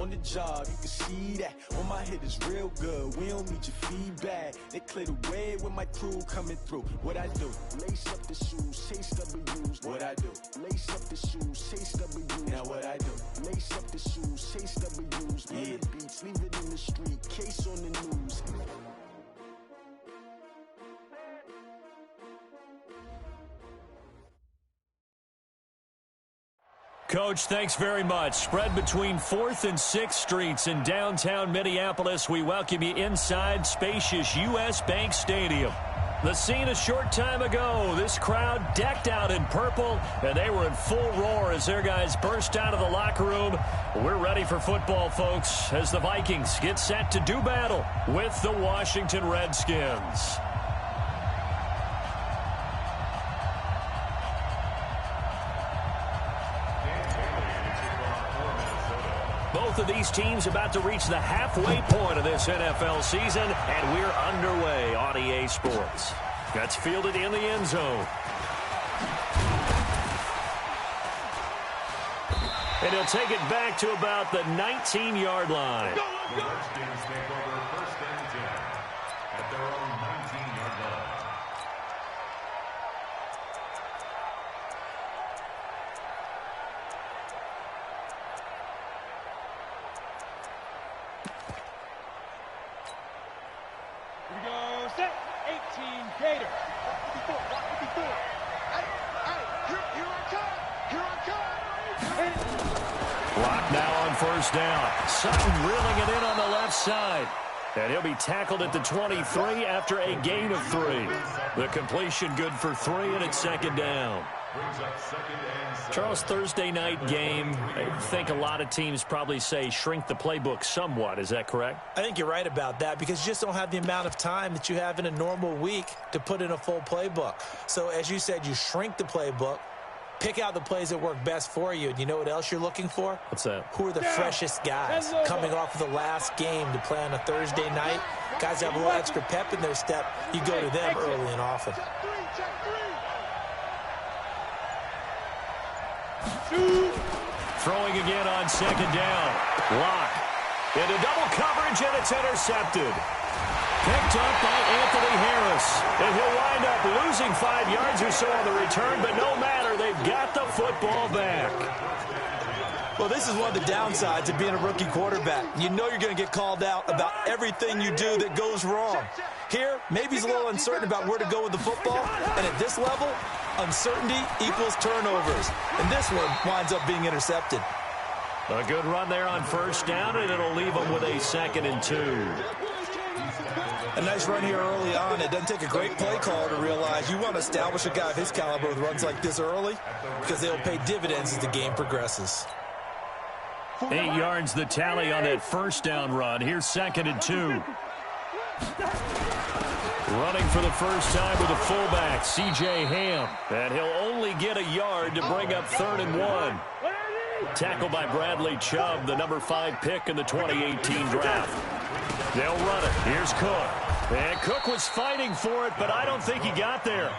on the job, you can see that. On my head is real good, we don't need your feedback. They clear the way with my crew coming through. What I do? Lace up the shoes, chase W's. What I do? Lace up the shoes, chase W's. Now what I do? Lace up the shoes, chase W's. Yeah. Beats, leave it in the street, case on the news. Coach, thanks very much. Spread between 4th and 6th Streets in downtown Minneapolis. We welcome you inside spacious U.S. Bank Stadium. The scene a short time ago, this crowd decked out in purple, and they were in full roar as their guys burst out of the locker room. We're ready for football, folks, as the Vikings get set to do battle with the Washington Redskins. Both of these teams about to reach the halfway point of this NFL season, and we're underway on EA Sports. That's fielded in the end zone. And he'll take it back to about the 19-yard line. The Redskins take over 1st and 10 at their own 19-yard line. Set, 18, Gator. Block now on 1st down. Sutton reeling it in on the left side. And he'll be tackled at the 23 after a gain of 3. The completion good for 3, and it's 2nd down. Charles, Thursday night game, I think a lot of teams probably say shrink the playbook somewhat. Is that correct? I think you're right about that because you just don't have the amount of time that you have in a normal week to put in a full playbook. So as you said, you shrink the playbook, pick out the plays that work best for you. And you know what else you're looking for? What's that? Who are the freshest guys coming off of the last game to play on a Thursday night? Guys that have a little extra pep in their step. You go to them early and often. Throwing again on 2nd down. Lock. Into double coverage, and it's intercepted. Picked up by Anthony Harris. And he'll wind up losing 5 yards or so on the return, but no matter, they've got the football back. Well, this is one of the downsides of being a rookie quarterback. You know you're going to get called out about everything you do that goes wrong. Here, maybe he's a little uncertain about where to go with the football, and at this level, uncertainty equals turnovers. And this one winds up being intercepted. A good run there on 1st down, and it'll leave them with a 2nd and 2. A nice run here early on. It doesn't take a great play call to realize you want to establish a guy of his caliber with runs like this early because they'll pay dividends as the game progresses. 8 yards the tally on that 1st down run. Here's 2nd and 2. Running for the first time with a fullback, C.J. Ham. And he'll only get a yard to bring up 3rd and 1. Tackled by Bradley Chubb, the number 5 pick in the 2018 draft. They'll run it. Here's Cook. And Cook was fighting for it, but I don't think he got there.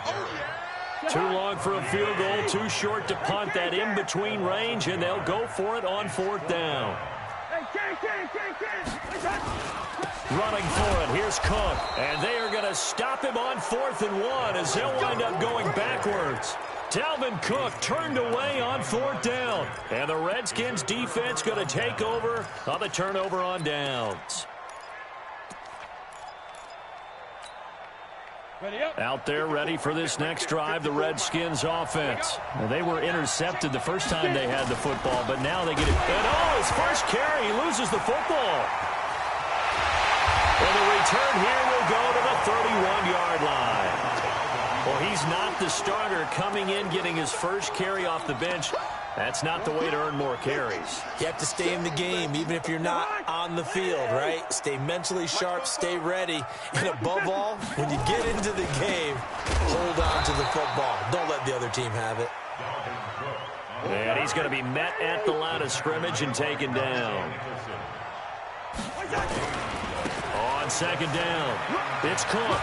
Too long for a field goal, too short to punt that in-between range, and they'll go for it on 4th down. Running for it, here's Cook. And they are going to stop him on 4th and 1 as they'll wind up going backwards. Dalvin Cook turned away on 4th down. And the Redskins defense going to take over on the turnover on downs. Out there ready for this next drive, the Redskins offense. Well, they were intercepted the first time they had the football, but now they get it. And oh, his first carry, he loses the football. And the return here will go to the 31-yard line. Well, he's not the starter coming in, getting his first carry off the bench. That's not the way to earn more carries. You have to stay in the game, even if you're not on the field, right? Stay mentally sharp, stay ready. And above all, when you get into the game, hold on to the football. Don't let the other team have it. And he's going to be met at the line of scrimmage and taken down. On 2nd down, it's Cook.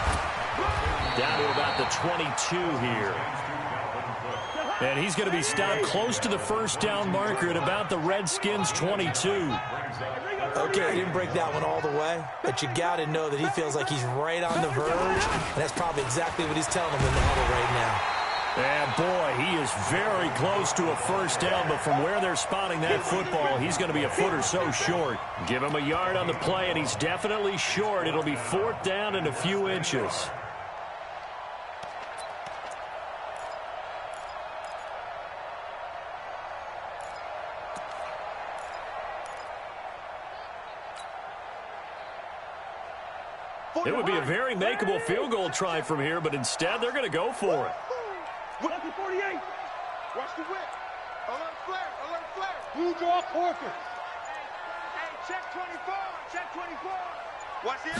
Down to about the 22 here. And he's going to be stopped close to the first down marker at about the Redskins' 22. Okay, he didn't break that one all the way, but you got to know that he feels like he's right on the verge, and that's probably exactly what he's telling him in the huddle right now. And boy, he is very close to a first down, but from where they're spotting that football, he's going to be a foot or so short. Give him a yard on the play, and he's definitely short. It'll be 4th down and a few inches. It would be a very makeable field goal try from here, but instead they're going to go for it. 48. Watch the whip. Alert flare. Alert flare. Blue draw quarter. Hey, check 24. Check 24. Watch it.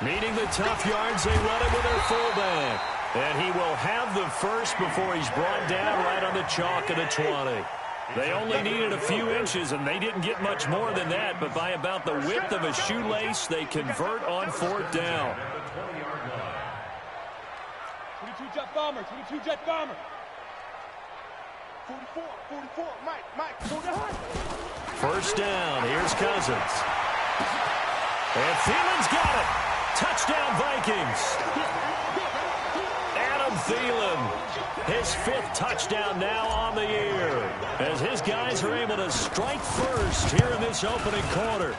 Needing the tough yards, they run it with their fullback. And he will have the first before he's brought down right on the chalk of the 20. They only needed a few inches, and they didn't get much more than that, but by about the width of a shoelace, they convert on 4th down. 22 jet bomber, 22 jet bomber. 44, Mike. First down, here's Cousins. And Thielen's got it. Touchdown, Vikings. Adam Thielen, his 5th touchdown now on the year, as his guys are able to strike first here in this opening quarter.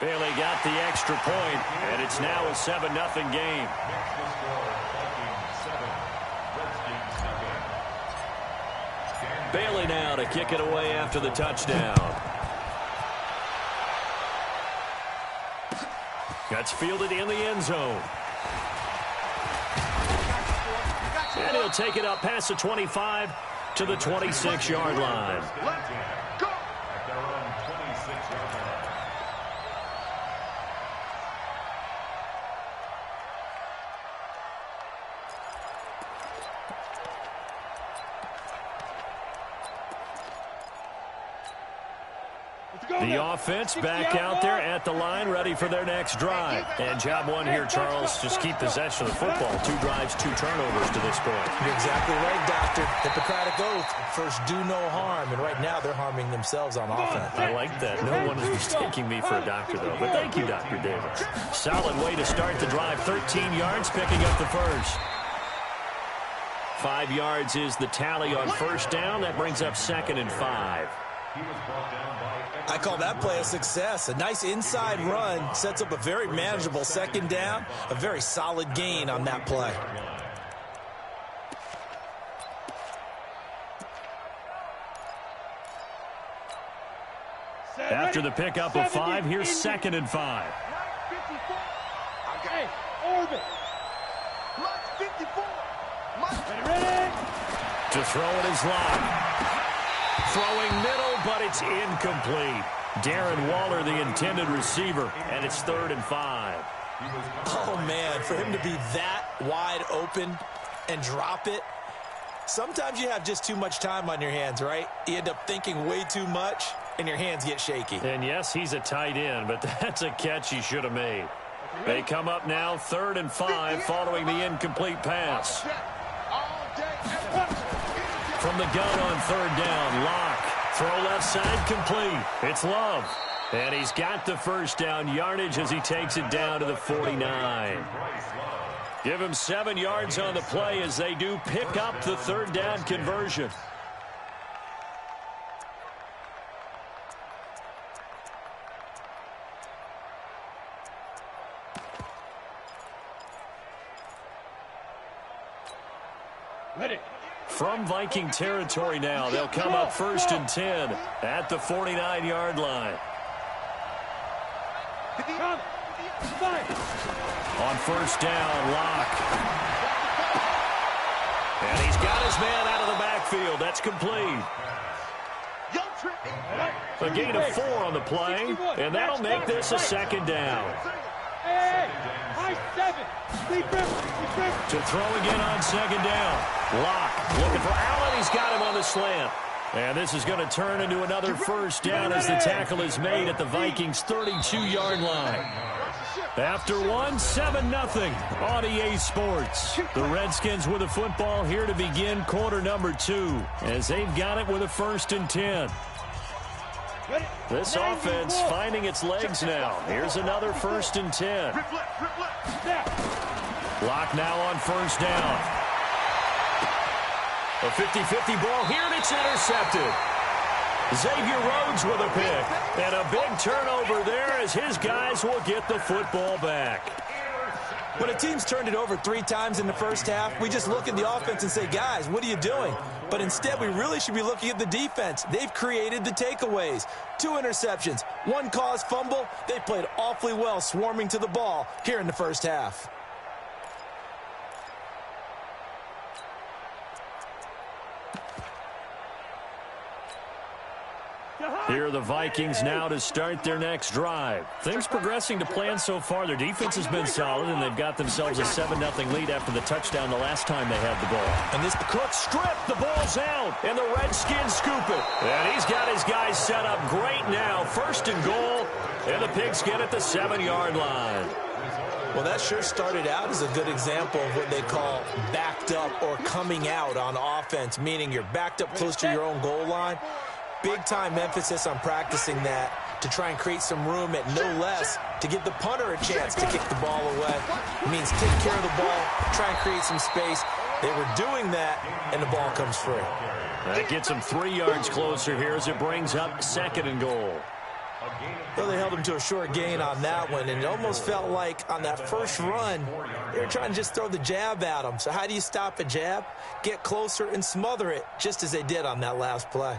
Bailey got the extra point, and it's now a 7-0 game. Bailey now to kick it away after the touchdown. That's fielded in the end zone. And he'll take it up past the 25 to the 26-yard line. The offense back out there at the line, ready for their next drive. And job one here, Charles, just keep possession of the football. 2 drives, 2 turnovers to this point. You're exactly right, Doctor. Hippocratic oath. First, do no harm. And right now, they're harming themselves on offense. I like that. No one is mistaking me for a doctor, though. But thank you, Dr. Davis. Solid way to start the drive. 13 yards, picking up the first. 5 yards is the tally on first down. That brings up 2nd and 5. I call that play a success. A nice inside run sets up a very manageable 2nd down. A very solid gain on that play. After the pickup of 5, here's 2nd and 5. Hey, orbit. Ready. To throw it is Locke. Throwing middle, but it's incomplete. Darren Waller, the intended receiver, and it's 3rd and 5. Oh, man, for him to be that wide open and drop it. Sometimes you have just too much time on your hands, right? You end up thinking way too much, and your hands get shaky. And yes, he's a tight end, but that's a catch he should have made. They come up now 3rd and 5 following the incomplete pass. From the gun on 3rd down, Locke. Throw left side complete. It's Love. And he's got the first down yardage as he takes it down to the 49. Give him 7 yards on the play as they do pick up the 3rd down conversion. Ready. From Viking territory now, they'll come up 1st and 10 at the 49-yard line. On 1st down, Locke. And he's got his man out of the backfield. That's complete. A gain of 4 on the play, and that'll make this a 2nd down. Hey, high 7. To throw again on 2nd down. Locke looking for Allen. He's got him on the slant. And this is going to turn into another first down as the tackle is made at the Vikings' 32-yard line. After 7-0 on EA Sports. The Redskins with the football here to begin quarter number 2 as they've got it with a 1st and 10. This offense finding its legs now. Here's another 1st and 10. Lock now on 1st down. A 50-50 ball here, and it's intercepted. Xavier Rhodes with a pick. And a big turnover there as his guys will get the football back. When a team's turned it over 3 times in the first half, we just look at the offense and say, guys, what are you doing? But instead, we really should be looking at the defense. They've created the takeaways. 2 interceptions, 1 caused fumble. They played awfully well swarming to the ball here in the first half. Here are the Vikings now to start their next drive. Things progressing to plan so far. Their defense has been solid, and they've got themselves a 7-0 lead after the touchdown the last time they had the ball. And this Cook stripped. The ball's out, and the Redskins scoop it. And he's got his guys set up great now. 1st and goal, and the Pigs get at the 7-yard line. Well, that sure started out as a good example of what they call backed up or coming out on offense, meaning you're backed up close to your own goal line. Big-time emphasis on practicing that to try and create some room at no less to give the punter a chance to kick the ball away. It means take care of the ball, try and create some space. They were doing that, and the ball comes free. That gets them 3 yards closer here as it brings up 2nd and goal. Well, they held him to a short gain on that one, and it almost felt like on that first run, they were trying to just throw the jab at him. So how do you stop a jab? Get closer and smother it, just as they did on that last play.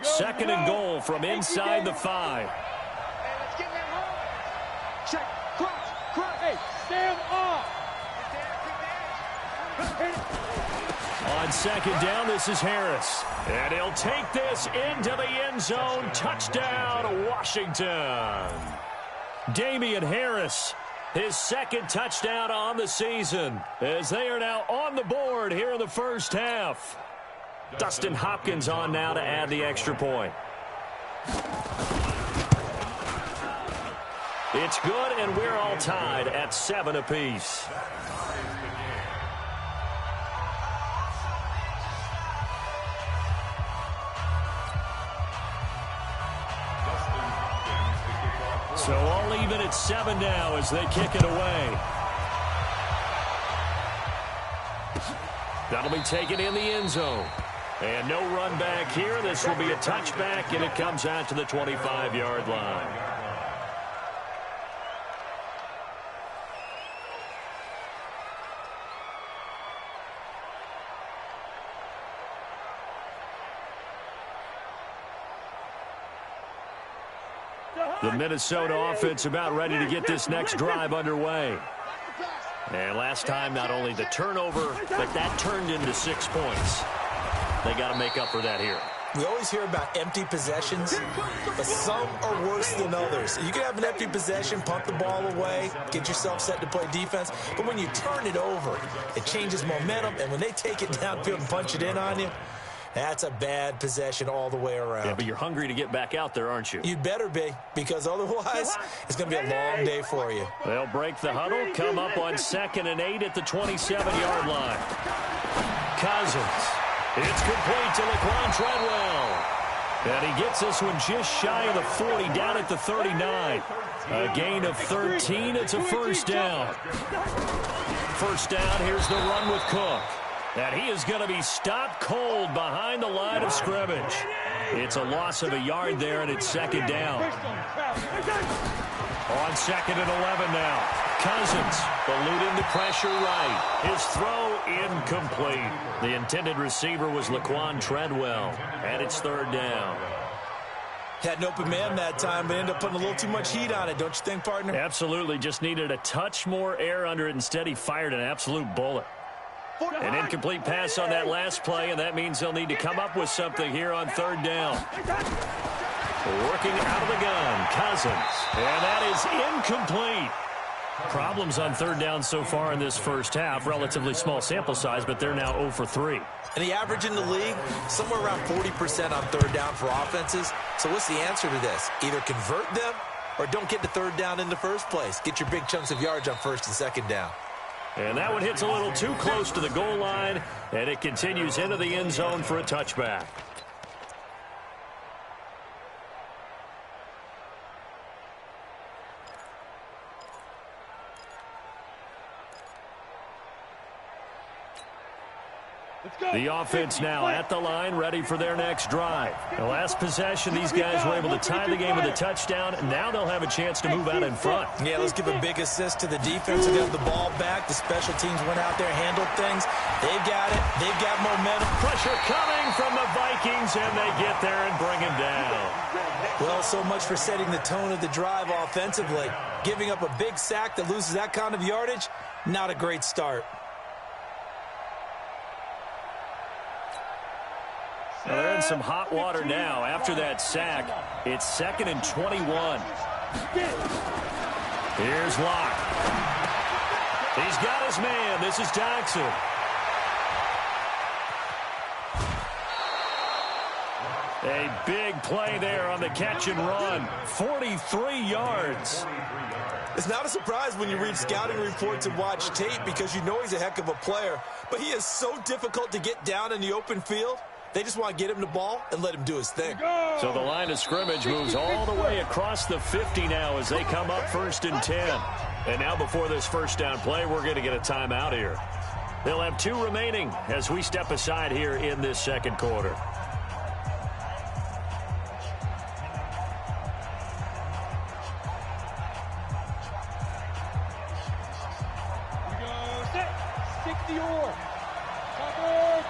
2nd and goal from inside the 5. Hey, let's get in that hole. Check. Crunch. Hey, stand off. On 2nd down, this is Harris. And he'll take this into the end zone. Touchdown, Washington. Damian Harris, his 2nd touchdown on the season, as they are now on the board here in the first half. Dustin Hopkins on now to add the extra point. It's good, and we're all tied at 7 apiece. So all even at 7 now as they kick it away. That'll be taken in the end zone. And no run back here. This will be a touchback, and it comes out to the 25-yard line. The Minnesota offense about ready to get this next drive underway. And last time, not only the turnover, but that turned into 6 points. They got to make up for that here. We always hear about empty possessions, but some are worse than others. You can have an empty possession, punt the ball away, get yourself set to play defense, but when you turn it over, it changes momentum, and when they take it downfield and punch it in on you, that's a bad possession all the way around. Yeah, but you're hungry to get back out there, aren't you? You'd better be, because otherwise it's going to be a long day for you. They'll break the huddle, come up on 2nd and 8 at the 27-yard line. Cousins. It's complete to Laquan Treadwell. And he gets this one just shy of the 40, down at the 39. A gain of 13. It's a 1st down. 1st down, here's the run with Cook. And he is going to be stopped cold behind the line of scrimmage. It's a loss of a yard there, and it's 2nd down. On 2nd and 11 now. Cousins eluding the pressure right. His throw incomplete. The intended receiver was Laquan Treadwell, and it's 3rd down. Had an open man that time, but ended up putting a little too much heat on it, don't you think, partner? Absolutely. Just needed a touch more air under it. Instead, he fired an absolute bullet. An incomplete pass on that last play, and that means they'll need to come up with something here on 3rd down. Working out of the gun, Cousins. And that is incomplete. Problems on 3rd down so far in this first half. Relatively small sample size, but they're now 0 for 3. And the average in the league, somewhere around 40% on 3rd down for offenses. So what's the answer to this? Either convert them or don't get to 3rd down in the first place. Get your big chunks of yards on 1st and 2nd down. And that one hits a little too close to the goal line, and it continues into the end zone for a touchback. The offense now at the line, ready for their next drive. The last possession, these guys were able to tie the game with a touchdown, and now they'll have a chance to move out in front. Yeah, let's give a big assist to the defense who got the ball back. The special teams went out there, handled things. They've got it. They've got momentum. Pressure coming from the Vikings, and they get there and bring him down. Well, so much for setting the tone of the drive offensively. Giving up a big sack that loses that kind of yardage, not a great start. Well, they're in some hot water now. After that sack, it's 2nd and 21. Here's Locke. He's got his man. This is Jackson. A big play there on the catch and run. 43 yards. It's not a surprise when you read scouting reports and watch tape because you know he's a heck of a player. But he is so difficult to get down in the open field. They just want to get him the ball and let him do his thing. So the line of scrimmage moves all the way across the 50 now as they come up 1st and 10. And now before this first down play, we're going to get a timeout here. They'll have 2 remaining as we step aside here in this second quarter. Stick the oar.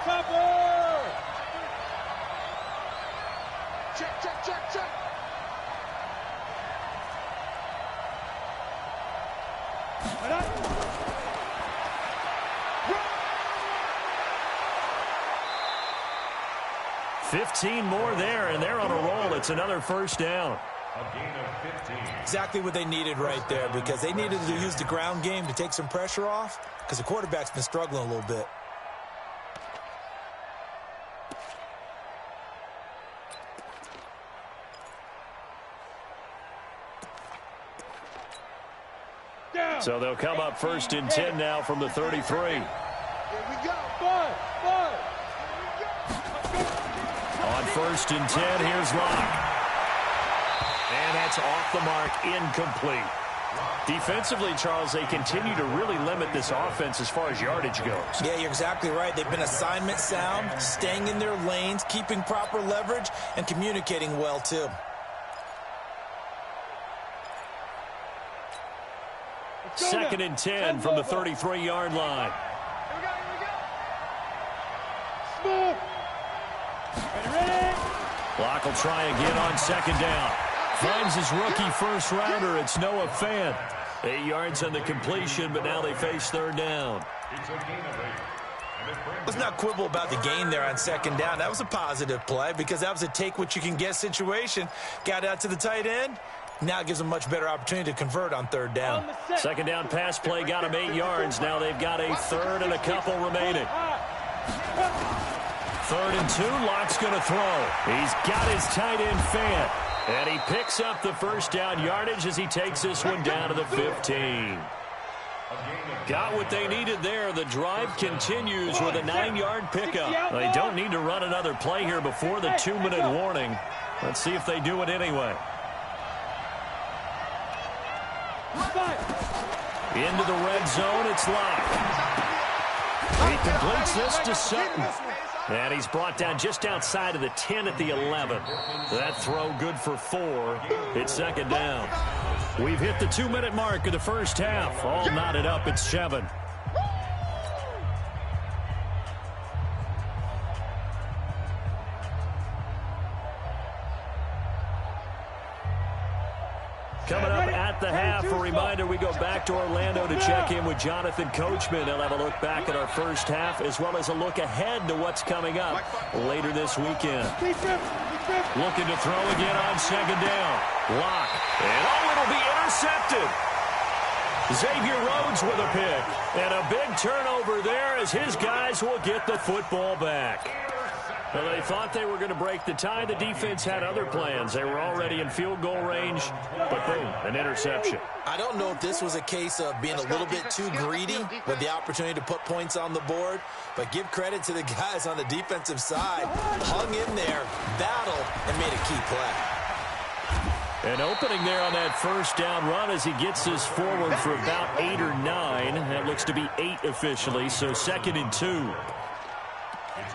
Cover. Check. 15 more there, and they're on a roll. It's another first down. A gain of 15. Exactly what they needed right there because they needed to use the ground game to take some pressure off because the quarterback's been struggling a little bit. So they'll come up 1st and 10 now from the 33. Here we go. On 1st and 10, here's Locke. And that's off the mark, incomplete. Defensively, Charles, they continue to really limit this offense as far as yardage goes. Yeah, you're exactly right. They've been assignment sound, staying in their lanes, keeping proper leverage, and communicating well, too. Second and 10 from the 33-yard line. Smooth. Ready. Locke will try again on 2nd down. Finds his rookie first-rounder. It's Noah Fant. 8 yards on the completion, but now they face 3rd down. It's a gain of 8. Let's not quibble about the gain there on 2nd down. That was a positive play because that was a take-what-you-can-get situation. Got out to the tight end. Now it gives them a much better opportunity to convert on 3rd down. 2nd down pass play got him 8 yards. Now they've got a 3rd and a couple remaining. 3rd and 2. Locke's going to throw. He's got his tight end Fant. And he picks up the first down yardage as he takes this one down to the 15. Got what they needed there. The drive continues with a 9-yard pickup. They don't need to run another play here before the 2-minute warning. Let's see if they do it anyway. Into the red zone, it's Locke. He completes this to Sutton. And he's brought down just outside of the 10 at the 11. That throw good for 4. It's 2nd down. We've hit the 2-minute mark of the first half. All knotted up at 7. Coming up at the half, a reminder, we go back to Orlando to check in with Jonathan Coachman. He'll have a look back at our first half as well as a look ahead to what's coming up later this weekend. Looking to throw again on 2nd down. Locke. And it'll be intercepted. Xavier Rhodes with a pick. And a big turnover there as his guys will get the football back. Well, they thought they were going to break the tie. The defense had other plans. They were already in field goal range, but boom, an interception. I don't know if this was a case of being a little bit too greedy with the opportunity to put points on the board, but give credit to the guys on the defensive side. Hung in there, battled, and made a key play. An opening there on that first down run as he gets this forward for about 8 or 9. That looks to be 8 officially, so 2nd and 2.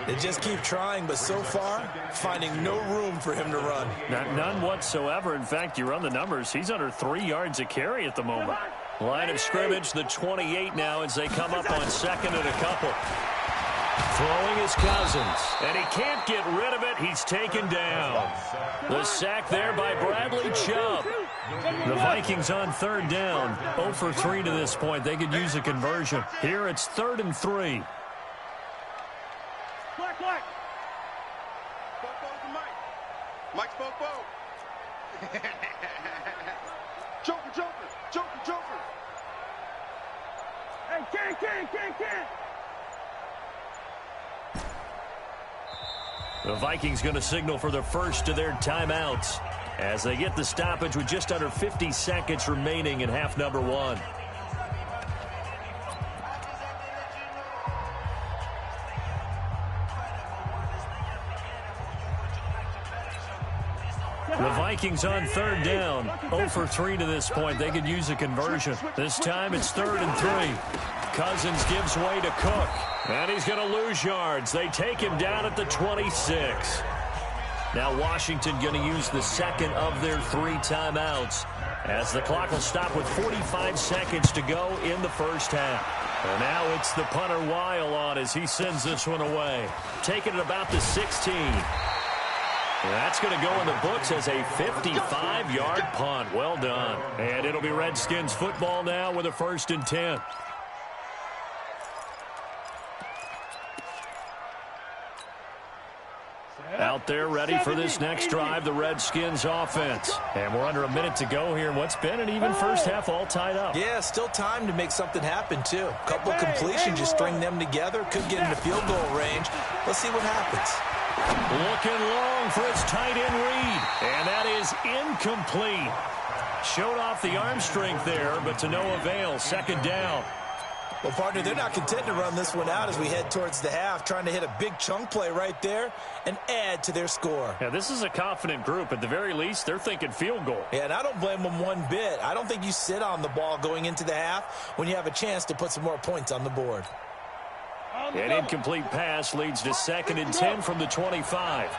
They just keep trying, but so far, finding no room for him to run. None whatsoever. In fact, you run the numbers, he's under 3 yards a carry at the moment. Line of scrimmage, the 28 now as they come up on 2nd and a couple. Throwing his Cousins, and he can't get rid of it. He's taken down. The sack there by Bradley Chubb. The Vikings on 3rd down. 0 for 3 to this point. They could use a conversion. Here it's 3rd and 3. Black. Bobo's the Mike. Mike's Bobo. Joker. Hey, can't. The Vikings going to signal for the first of their timeouts as they get the stoppage with just under 50 seconds remaining in half number 1. The Vikings on 3rd down. 0 for 3 to this point. They could use a conversion. This time it's 3rd and 3. Cousins gives way to Cook. And he's going to lose yards. They take him down at the 26. Now Washington going to use the 2nd of their 3 timeouts as the clock will stop with 45 seconds to go in the first half. And now it's the punter Weil on as he sends this one away. Taking it about the 16. That's going to go in the books as a 55-yard punt. Well done. And it'll be Redskins football now with a 1st and 10. Out there ready for this next drive, the Redskins offense. And we're under a minute to go here in what's been an even first half all tied up. Yeah, still time to make something happen, too. A couple completions, you string them together, could get into field goal range. Let's see what happens. Looking long for his tight end read. And that is incomplete. Showed off the arm strength there, but to no avail. 2nd down. Well, partner, they're not content to run this one out as we head towards the half, trying to hit a big chunk play right there and add to their score. Yeah, this is a confident group. At the very least, they're thinking field goal. Yeah, and I don't blame them one bit. I don't think you sit on the ball going into the half when you have a chance to put some more points on the board. An incomplete pass leads to 2nd and 10 from the 25.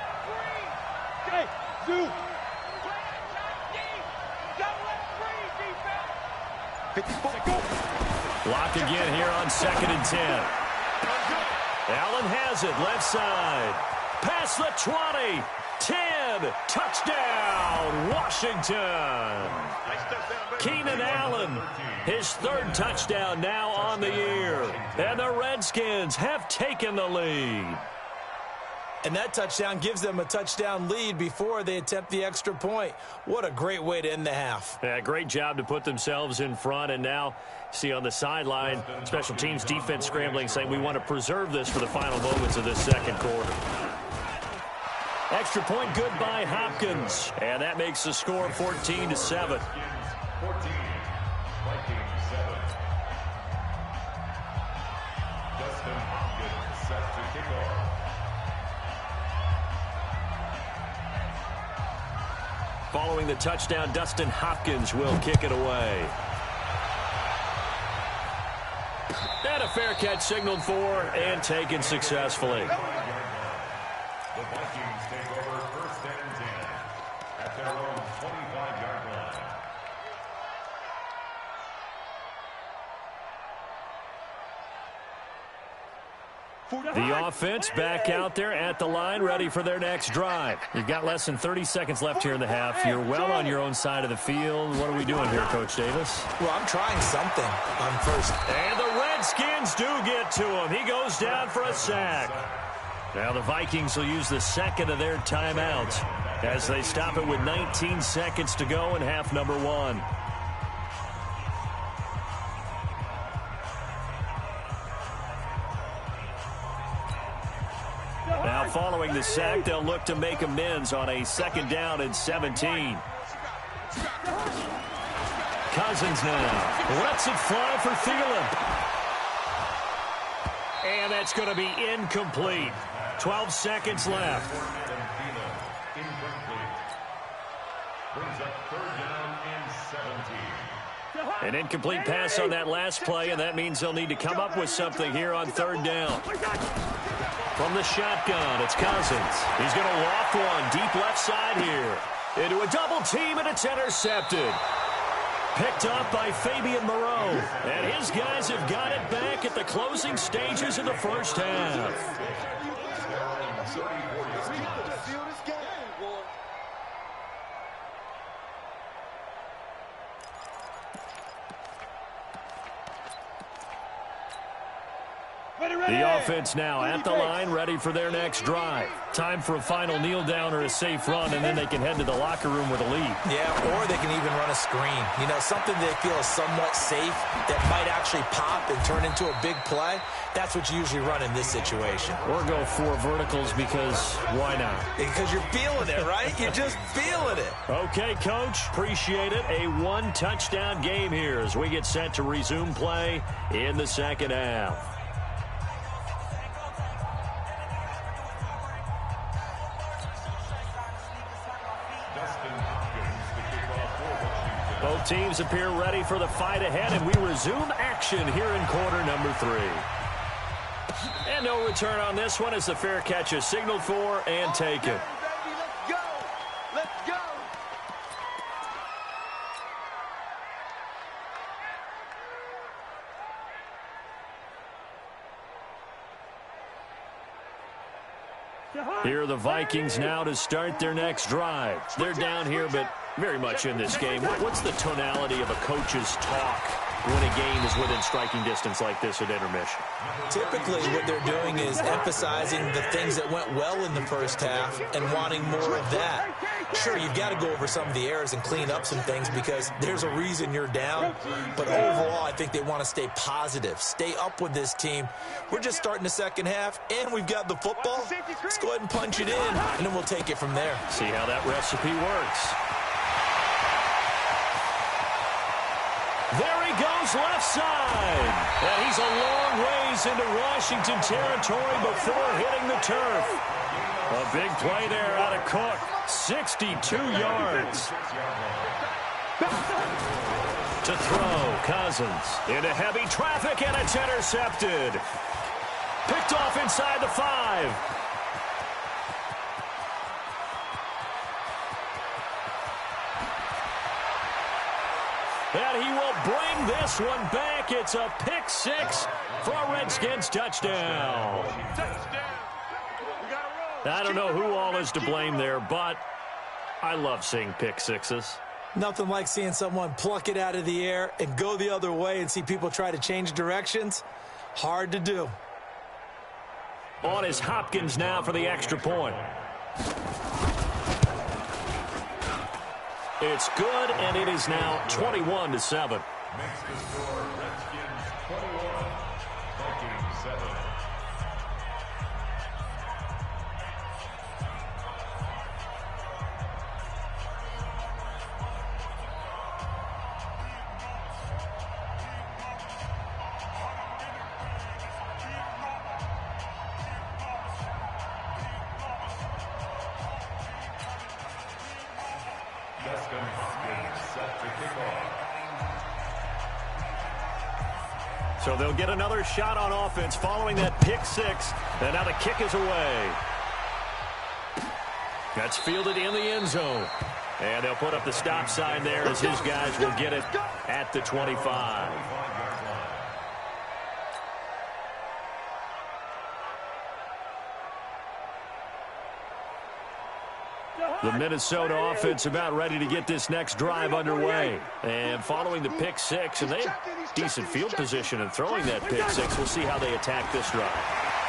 Block again here on 2nd and 10. Allen has it, left side. Past the 20. 10. Touchdown, Washington. Keenan Allen, his 3rd touchdown now on the year. And the Redskins have taken the lead. And that touchdown gives them a touchdown lead before they attempt the extra point. What a great way to end the half. Yeah, great job to put themselves in front. And now, see on the sideline, special teams defense scrambling, saying we want to preserve this for the final moments of this 2nd quarter. Extra point good by Hopkins. And that makes the score 14-7. 14, Vikings 7. Dustin Hopkins set to kick off. Following the touchdown, Dustin Hopkins will kick it away. And a fair catch signaled for and taken successfully. The Vikings take over 1st and 10 at their own 25-yard line. The offense back out there at the line, ready for their next drive. You've got less than 30 seconds left here in the half. You're well on your own side of the field. What are we doing here, Coach Davis? Well, I'm trying something on 1st. And the Redskins do get to him. He goes down for a sack. Now the Vikings will use the 2nd of their timeouts as they stop it with 19 seconds to go in half number 1. Now following the sack. They'll look to make amends on a 2nd down and 17. Cousins now lets it fly for Thielen. And that's going to be incomplete. 12 seconds left. Brings up 3rd down and 17. An incomplete pass on that last play, and that means they'll need to come up with something here on 3rd down. From the shotgun, it's Cousins. He's going to loft one deep left side here. Into a double team, and it's intercepted. Picked up by Fabian Moreau. And his guys have got it back at the closing stages of the first half. The offense now at the line, ready for their next drive. Time for a final kneel down or a safe run, and then they can head to the locker room with a lead. Yeah, or they can even run a screen. You know, something they feel is somewhat safe that might actually pop and turn into a big play. That's what you usually run in this situation. Or go 4 verticals because why not? Because you're feeling it, right? You're just feeling it. Okay, Coach. Appreciate it. A 1-touchdown game here as we get set to resume play in the second half. Both teams appear ready for the fight ahead, and we resume action here in quarter number 3. And no return on this one as the fair catch is signaled for and taken. Let's go. Let's go. Here are the Vikings now to start their next drive. They're down here, but very much in this game. What's the tonality of a coach's talk when a game is within striking distance like this at intermission? Typically, what they're doing is emphasizing the things that went well in the first half and wanting more of that. Sure, you've got to go over some of the errors and clean up some things because there's a reason you're down. But overall, I think they want to stay positive, stay up with this team. We're just starting the second half, and we've got the football. Let's go ahead and punch it in, and then we'll take it from there. See how that recipe works. There he goes left side. And he's a long ways into Washington territory before hitting the turf. A big play there out of Cook. 62 yards. To throw, Cousins into heavy traffic, and it's intercepted. Picked off inside the 5. And he will bring this one back. It's a pick 6 for a Redskins touchdown. I don't know who all is to blame there, but I love seeing pick 6s. Nothing like seeing someone pluck it out of the air and go the other way and see people try to change directions. Hard to do. On is Hopkins now for the extra point. It's good, and it is now 21-7. Makes the score Redskins 21, Vikings 7. So they'll get another shot on offense following that pick 6. And now the kick is away. That's fielded in the end zone. And they'll put up the stop sign there as his guys will get it at the 25. The Minnesota offense about ready to get this next drive underway. And following the pick 6, and they have decent field position in throwing that pick 6. We'll see how they attack this drive.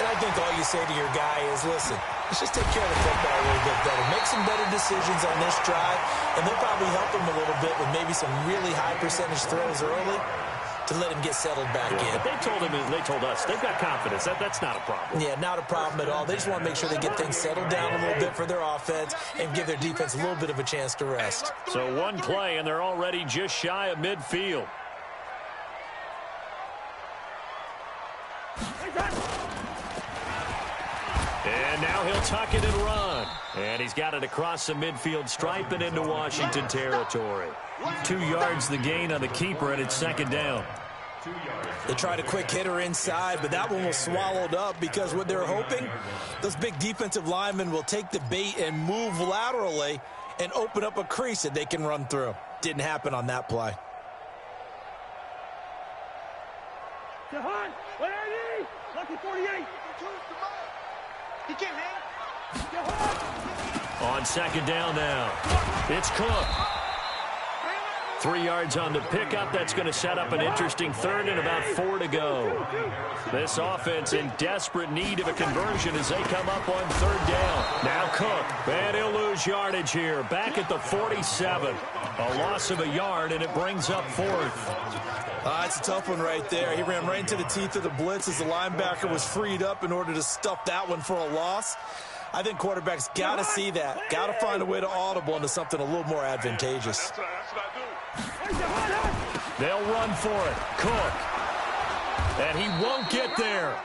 And I think all you say to your guy is, listen, let's just take care of the football a little bit better. Make some better decisions on this drive, and they'll probably help him a little bit with maybe some really high percentage throws early to let him get settled back in. But they told us they've got confidence. That's not a problem. Yeah, not a problem at all. They just want to make sure they get things settled down a little bit for their offense and give their defense a little bit of a chance to rest. So one play, and they're already just shy of midfield. And now he'll tuck it and run. And he's got it across the midfield stripe and into Washington territory. 2 yards the gain on the keeper, and it's second down. They tried a quick hitter inside, but that one was swallowed up because what they're hoping, those big defensive linemen will take the bait and move laterally and open up a crease that they can run through. Didn't happen on that play. Jahan, where are you? Lucky 48. He can't hang. On second down now, it's Cook. 3 yards on the pickup. That's going to set up an interesting third and about 4 to go. This offense in desperate need of a conversion as they come up on third down. Now Cook, and he'll lose yardage here. Back at the 47. A loss of a yard, and it brings up fourth. It's a tough one right there. He ran right into the teeth of the blitz as the linebacker was freed up in order to stuff that one for a loss. I think quarterbacks got to see that. Got to find a way to audible into something a little more advantageous. They'll run for it. Cook. And he won't get there.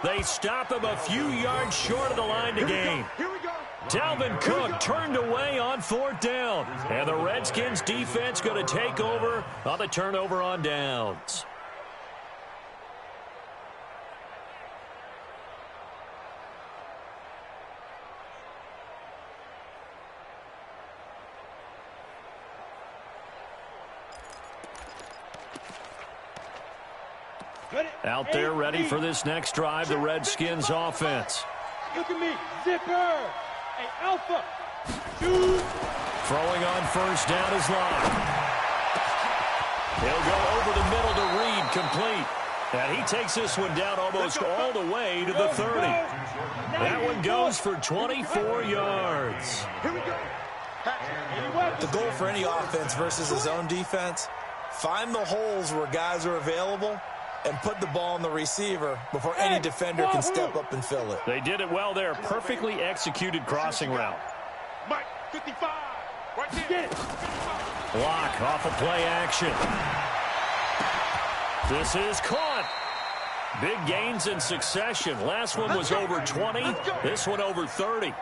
They stop him a few yards short of the line to gain. Dalvin Cook turned away on fourth down. And the Redskins defense going to take over on the turnover on downs. Out there ready for this next drive, the Redskins offense. Look at me, zipper. Hey, alpha. Shoot. Throwing on first down is Locke. He'll go over the middle to Reed, complete. And he takes this one down almost all the way to the 30. That one goes for 24 yards. The goal for any offense versus his own defense, find the holes where guys are available and put the ball on the receiver before any defender can step up and fill it. They did it well there. Perfectly executed crossing route. Mike, 55. Right there. Block off of play action. This is caught. Big gains in succession. Last one was over 20. This one over 30.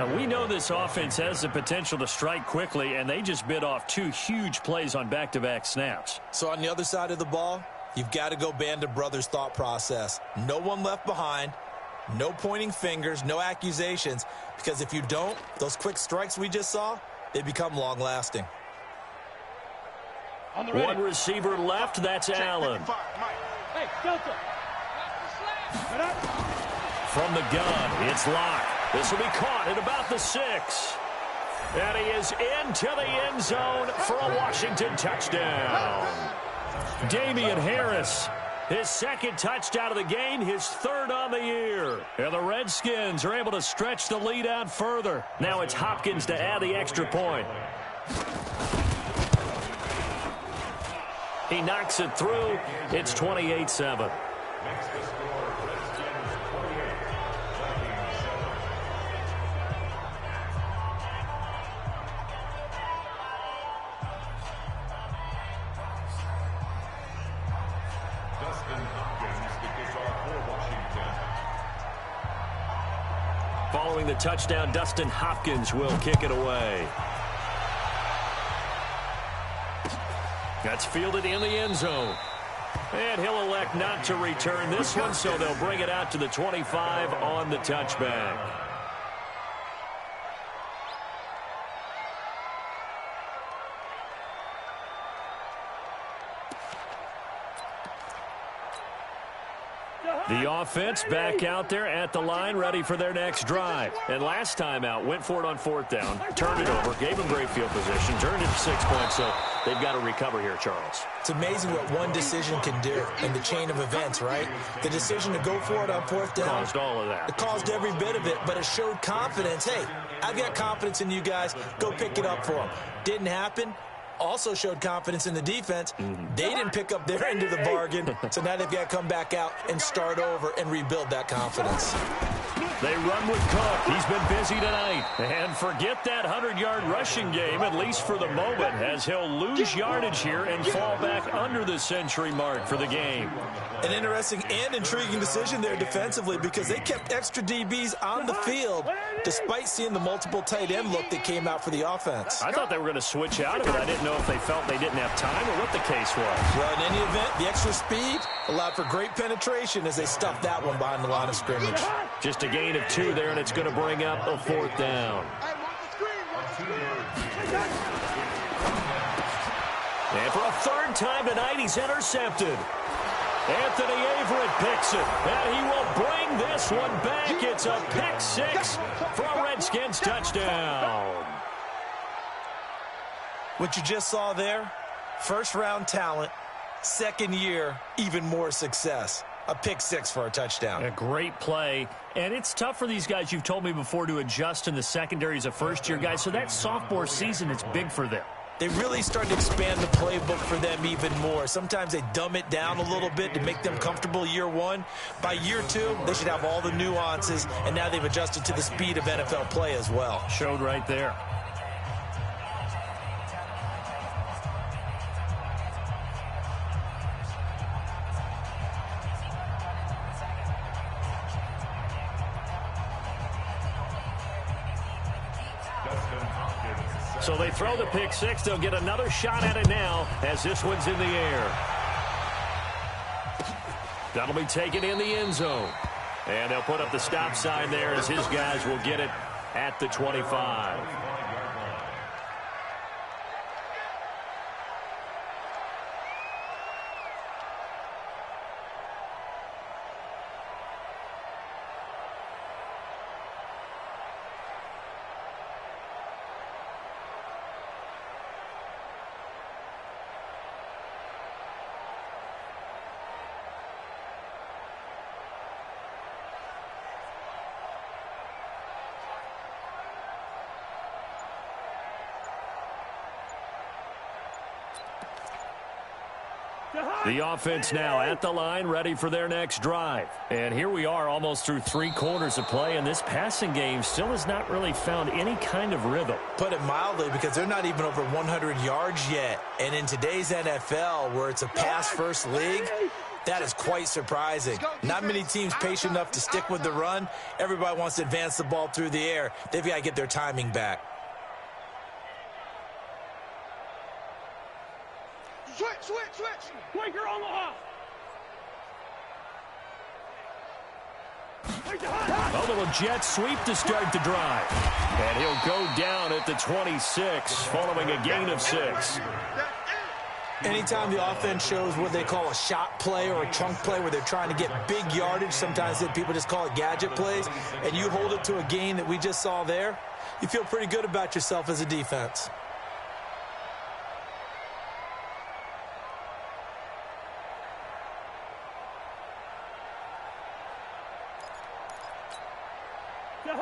Now, we know this offense has the potential to strike quickly, and they just bit off 2 huge plays on back-to-back snaps. So on the other side of the ball, you've got to go Band of Brothers thought process. No one left behind, no pointing fingers, no accusations, because if you don't, those quick strikes we just saw, they become long-lasting. One receiver left, that's Allen. Hey, Delta. From the gun, it's Locke. This will be caught at about the 6. And he is into the end zone for a Washington touchdown. Damian Harris, his second touchdown of the game, his third on the year. And the Redskins are able to stretch the lead out further. Now it's Hopkins to add the extra point. He knocks it through. It's 28-7. Following the touchdown, Dustin Hopkins will kick it away. That's fielded in the end zone. And he'll elect not to return this one, so they'll bring it out to the 25 on the touchback. The offense back out there at the line, ready for their next drive. And last time out, went for it on fourth down, turned it over, gave them great field position, turned it to 6 points, so they've got to recover here, Charles. It's amazing what one decision can do in the chain of events, right? The decision to go for it on fourth down caused all of that. It caused every bit of it, but it showed confidence. Hey, I've got confidence in you guys. Go pick it up for them. Didn't happen. also showed confidence in the defense. They didn't pick up their end of the bargain, so now they've got to come back out and start over and rebuild that confidence. They run with Cook. He's been busy tonight. And forget that 100-yard rushing game, at least for the moment, as he'll lose yardage here and fall back under the century mark for the game. An interesting and intriguing decision there defensively because they kept extra DBs on the field despite seeing the multiple tight end look that came out for the offense. I thought they were going to switch out of it. I didn't know if they felt they didn't have time or what the case was. Well, in any event, the extra speed allowed for great penetration as they stuffed that one behind the line of scrimmage. Just a gain of 2 there, and it's going to bring up a 4th down. And for a 3rd time tonight, he's intercepted. Anthony Averett picks it, and he will bring this one back. It's a pick 6 for a Redskins touchdown. What you just saw there, first-round talent, second year, even more success. A pick 6 for a touchdown. A great play, and it's tough for these guys, you've told me before, to adjust in the secondary as a first-year guy, so that sophomore season is big for them. They really started to expand the playbook for them even more. Sometimes they dumb it down a little bit to make them comfortable year 1. By year 2, they should have all the nuances, and now they've adjusted to the speed of NFL play as well. Showed right there. So they throw the pick 6. They'll get another shot at it now as this one's in the air. That'll be taken in the end zone. And they'll put up the stop sign there as his guys will get it at the 25. The offense now at the line, ready for their next drive. And here we are almost through 3 quarters of play, and this passing game still has not really found any kind of rhythm. Put it mildly, because they're not even over 100 yards yet. And in today's NFL, where it's a pass-first league, that is quite surprising. Not many teams patient enough to stick with the run. Everybody wants to advance the ball through the air. They've got to get their timing back. Switch. Quaker Omaha. A little jet sweep to start the drive. And he'll go down at the 26 following a gain of 6. Anytime the offense shows what they call a shot play or a chunk play where they're trying to get big yardage, sometimes people just call it gadget plays, and you hold it to a gain that we just saw there, you feel pretty good about yourself as a defense.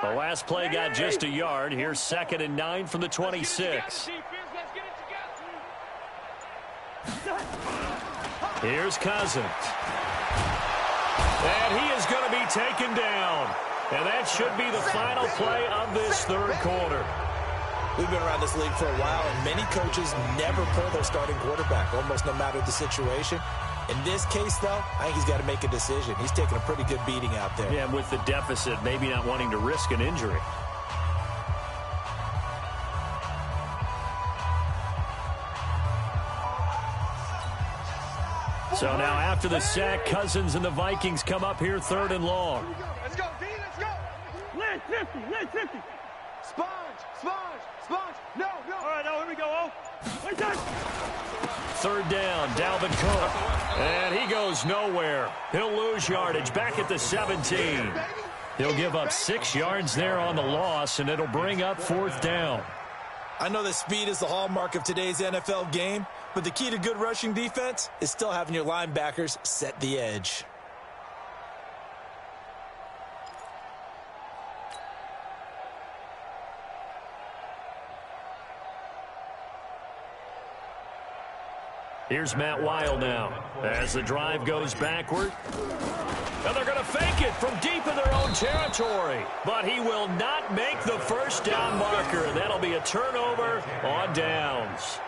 The last play got just a yard. Here's 2nd and 9 from the 26. Here's Cousins. And he is going to be taken down. And that should be the final play of this 3rd quarter. We've been around this league for a while, and many coaches never pull their starting quarterback, almost no matter the situation. In this case, though, I think he's got to make a decision. He's taking a pretty good beating out there. Yeah, and with the deficit, maybe not wanting to risk an injury. So now after the sack, Cousins and the Vikings come up here 3rd and long. Let's go, D, let's go. Led 50. Sponge. No. All right, now here we go, oh. Wait, 3rd down, Dalvin Cook. And he goes nowhere. He'll lose yardage back at the 17. He'll give up 6 yards there on the loss, and it'll bring up 4th down. I know that speed is the hallmark of today's NFL game, but the key to good rushing defense is still having your linebackers set the edge. Here's Matt Weil now as the drive goes backward. And they're going to fake it from deep in their own territory. But he will not make the first down marker. And that'll be a turnover on downs.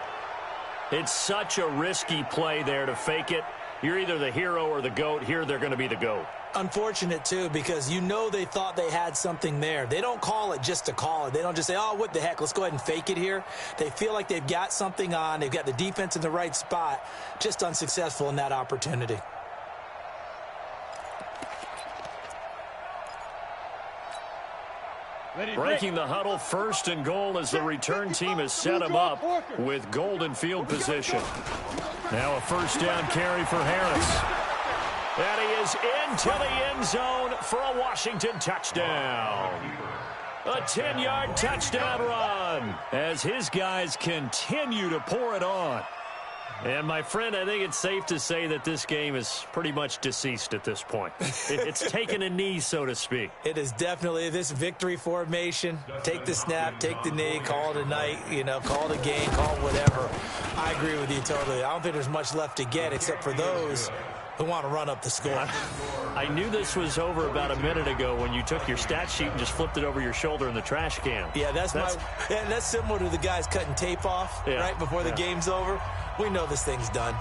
It's such a risky play there to fake it. You're either the hero or the GOAT. Here they're going to be the GOAT. Unfortunate, too, because you know they thought they had something there. They don't call it just to call it. They don't just say, oh, what the heck, let's go ahead and fake it here. They feel like they've got something on. They've got the defense in the right spot. Just unsuccessful in that opportunity. Breaking the huddle, 1st and goal as the return team has set him up with golden field position. Now a first down carry for Harris. And he is into the end zone for a Washington touchdown. A 10-yard touchdown run as his guys continue to pour it on. And, my friend, I think it's safe to say that this game is pretty much deceased at this point. It's taken a knee, so to speak. It is definitely this victory formation. Take the snap, take the knee, call it a night, call it a game, call it whatever. I agree with you totally. I don't think there's much left to get except for those who want to run up the score. I knew this was over about a minute ago when you took your stat sheet and just flipped it over your shoulder in the trash can. Yeah, that's similar to the guys cutting tape off right before the game's over. We know this thing's done.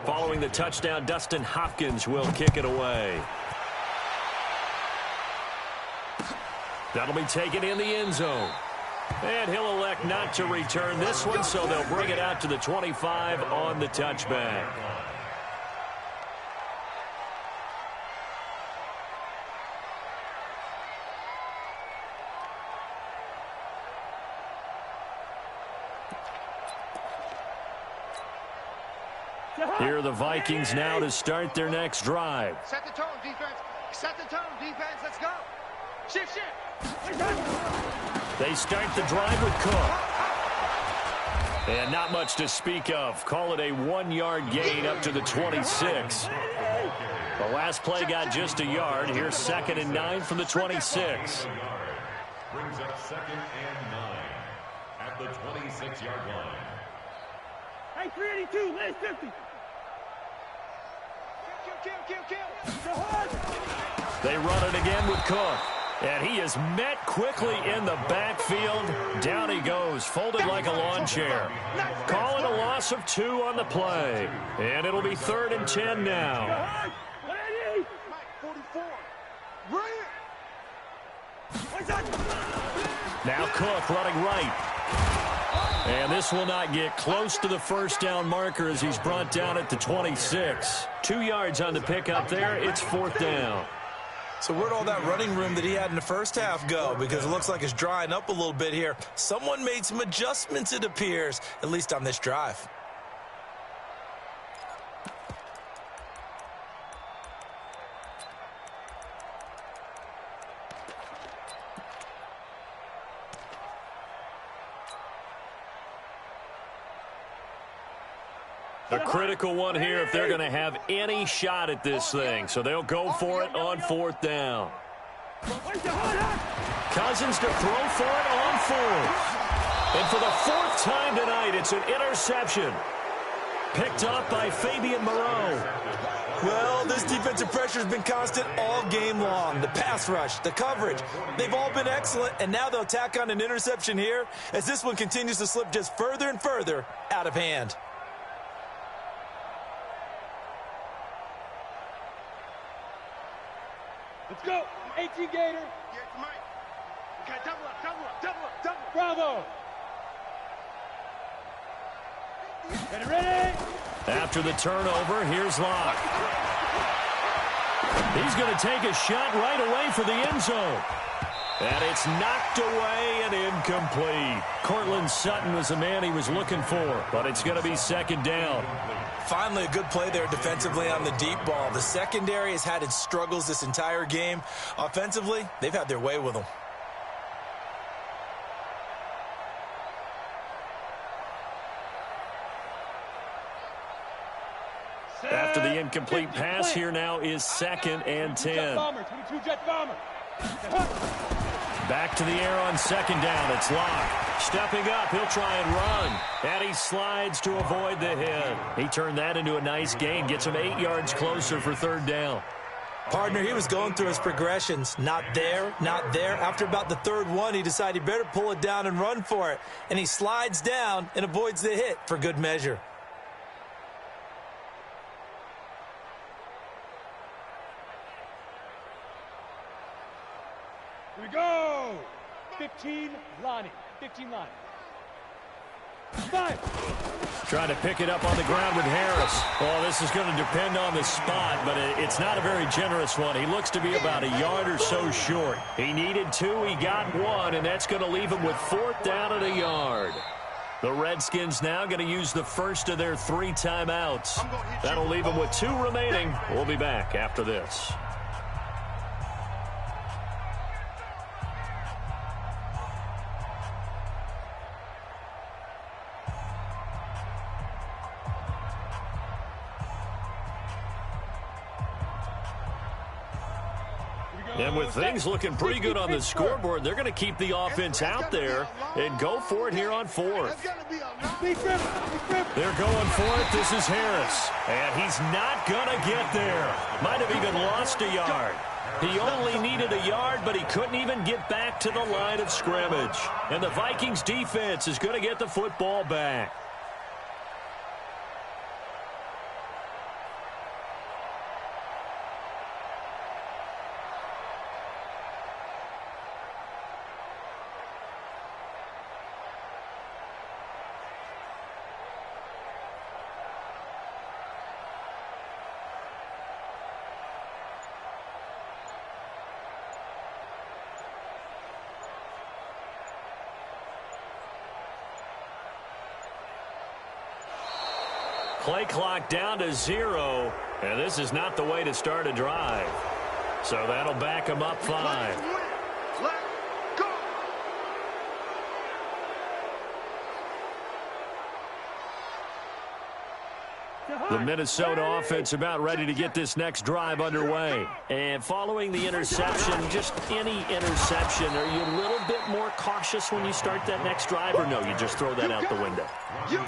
Following the touchdown, Dustin Hopkins will kick it away. That'll be taken in the end zone. And he'll elect not to return this one, so they'll bring it out to the 25 on the touchback. Here are the Vikings now to start their next drive. Set the tone, defense. Set the tone, defense. Let's go. Shift, shift. They start the drive with Cook. And not much to speak of. Call it a 1-yard gain up to the 26. The last play got just a yard. Here's 2nd and 9 from the 26. Brings up 2nd and 9 at the 26-yard line. Hey, 382, last 50. Kill. They run it again with Cook. And he is met quickly in the backfield. Down he goes, folded like a lawn chair. Call it a loss of 2 on the play. And it'll be 3rd and 10 now. Now Cook running right. And this will not get close to the first down marker as he's brought down at the 26. 2 yards on the pickup there. It's 4th down. So where'd all that running room that he had in the first half go? Because it looks like it's drying up a little bit here. Someone made some adjustments, it appears, at least on this drive. A critical one here if they're going to have any shot at this thing. So they'll go for it on 4th down. Cousins to throw for it on 4th. And for the 4th time tonight, it's an interception. Picked up by Fabian Moreau. Well, this defensive pressure has been constant all game long. The pass rush, the coverage, they've all been excellent, and now they'll tack on an interception here as this one continues to slip just further and further out of hand. Let's go. 18 Gator. Yeah, Mike. Okay, double up. Bravo. Get ready. After the turnover, here's Locke. He's going to take a shot right away for the end zone. And it's knocked away and incomplete. Cortland Sutton was the man he was looking for, but it's going to be 2nd down. Finally, a good play there defensively on the deep ball. The secondary has had its struggles this entire game. Offensively, they've had their way with them. the incomplete pass. Here now is 2nd and 10. Back to the air on 2nd down. It's Locke. Stepping up, he'll try and run. And he slides to avoid the hit. He turned that into a nice gain. Gets him 8 yards closer for 3rd down. Partner, he was going through his progressions. Not there, not there. After about the 3rd one, he decided he better pull it down and run for it. And he slides down and avoids the hit for good measure. Here we go. 15, Lonnie. 15, Lonnie. 5. Trying to pick it up on the ground with Harris. Well, this is going to depend on the spot, but it's not a very generous one. He looks to be about a yard or so short. He needed 2, he got 1, and that's going to leave him with 4th down and a yard. The Redskins now going to use the first of their 3 timeouts. That'll leave them with 2 remaining. We'll be back after this. And with things looking pretty good on the scoreboard, they're going to keep the offense out there and go for it here on 4th. They're going for it. This is Harris. And he's not going to get there. Might have even lost a yard. He only needed a yard, but he couldn't even get back to the line of scrimmage. And the Vikings defense is going to get the football back. Play clock down to 0, and this is not the way to start a drive. So that'll back him up 5. The Minnesota offense about ready to get this next drive underway. And following the interception, just any interception, are you a little bit more cautious when you start that next drive, or no, you just throw that out the window?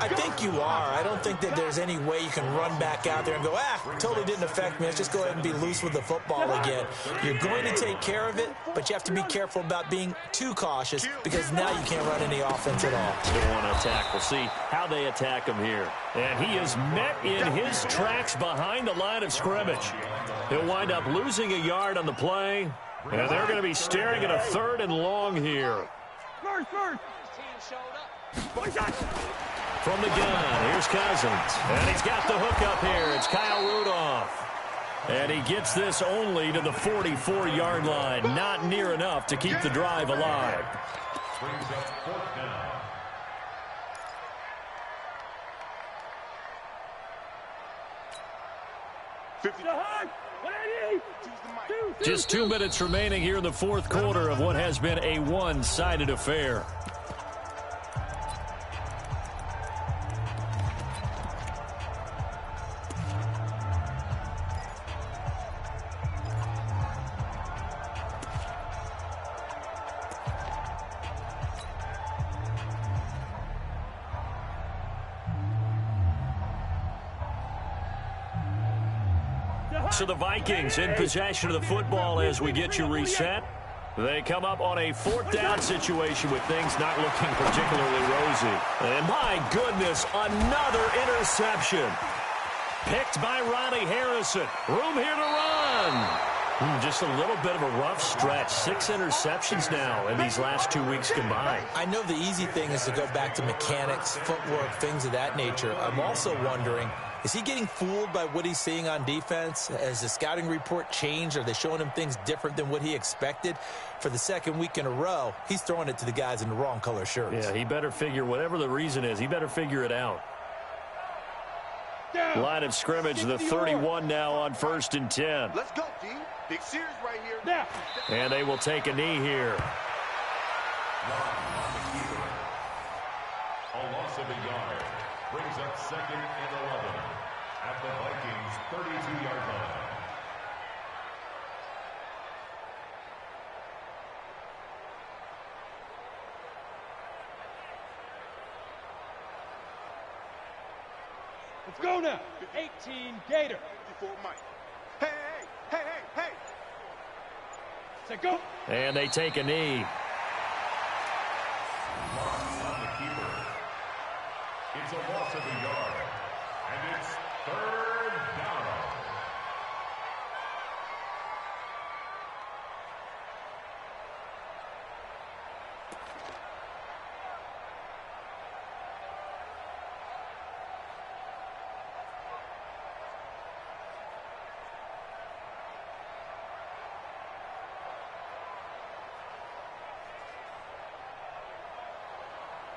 I think you are. I don't think that there's any way you can run back out there and go, totally didn't affect me. Let's just go ahead and be loose with the football again. You're going to take care of it, but you have to be careful about being too cautious because now you can't run any offense at all. Still want to attack. We'll see how they attack him here. And he is met in his tracks behind the line of scrimmage. He'll wind up losing a yard on the play, and they're going to be staring at a 3rd and long here. From the gun, here's Cousins. And he's got the hook up here. It's Kyle Rudolph. And he gets this only to the 44-yard line. Not near enough to keep the drive alive. Brings up 4th down. Just 2 minutes remaining here in the 4th quarter of what has been a one-sided affair. So the Vikings in possession of the football as we get you reset. They come up on a 4th down situation with things not looking particularly rosy. And my goodness, another interception. Picked by Ronnie Harrison. Room here to run. Just a little bit of a rough stretch. 6 interceptions now in these last 2 weeks combined. I know the easy thing is to go back to mechanics, footwork, things of that nature. I'm also wondering, is he getting fooled by what he's seeing on defense? Has the scouting report changed? Are they showing him things different than what he expected? For the 2nd week in a row, he's throwing it to the guys in the wrong color shirts. Yeah, he better figure, whatever the reason is, he better figure it out. Line of scrimmage, the 31 now on 1st and 10. Let's go, D. Big series right here. And they will take a knee here. A loss of a yard. Brings up 2nd and 11. at the Vikings' 32-yard line. Let's go now. 18 Gator. 54 Mike. Hey, hey, hey, hey, hey. Say go. And they take a knee. Loss on the keeper. It's a loss of a yard. And it's third down.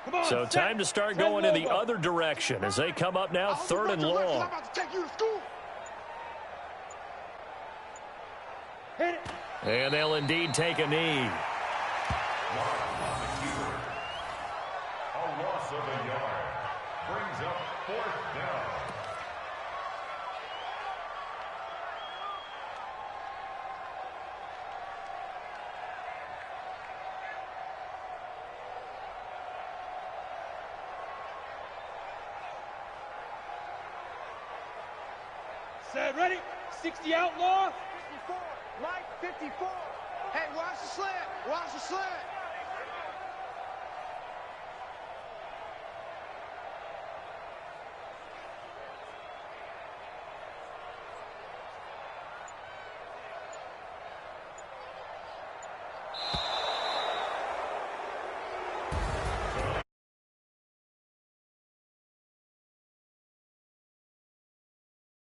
Come on, So set. time to start 10 going in the Lobo. other direction as they come up now, 3rd and long. I'm about to take you to school. Hit it. And they'll indeed take a knee. Loss on the keeper. A loss of a yard. Brings up 4th down. Set, ready. 60 outlaw. 54. Mike, 54. Hey, watch the slant. Watch the slant.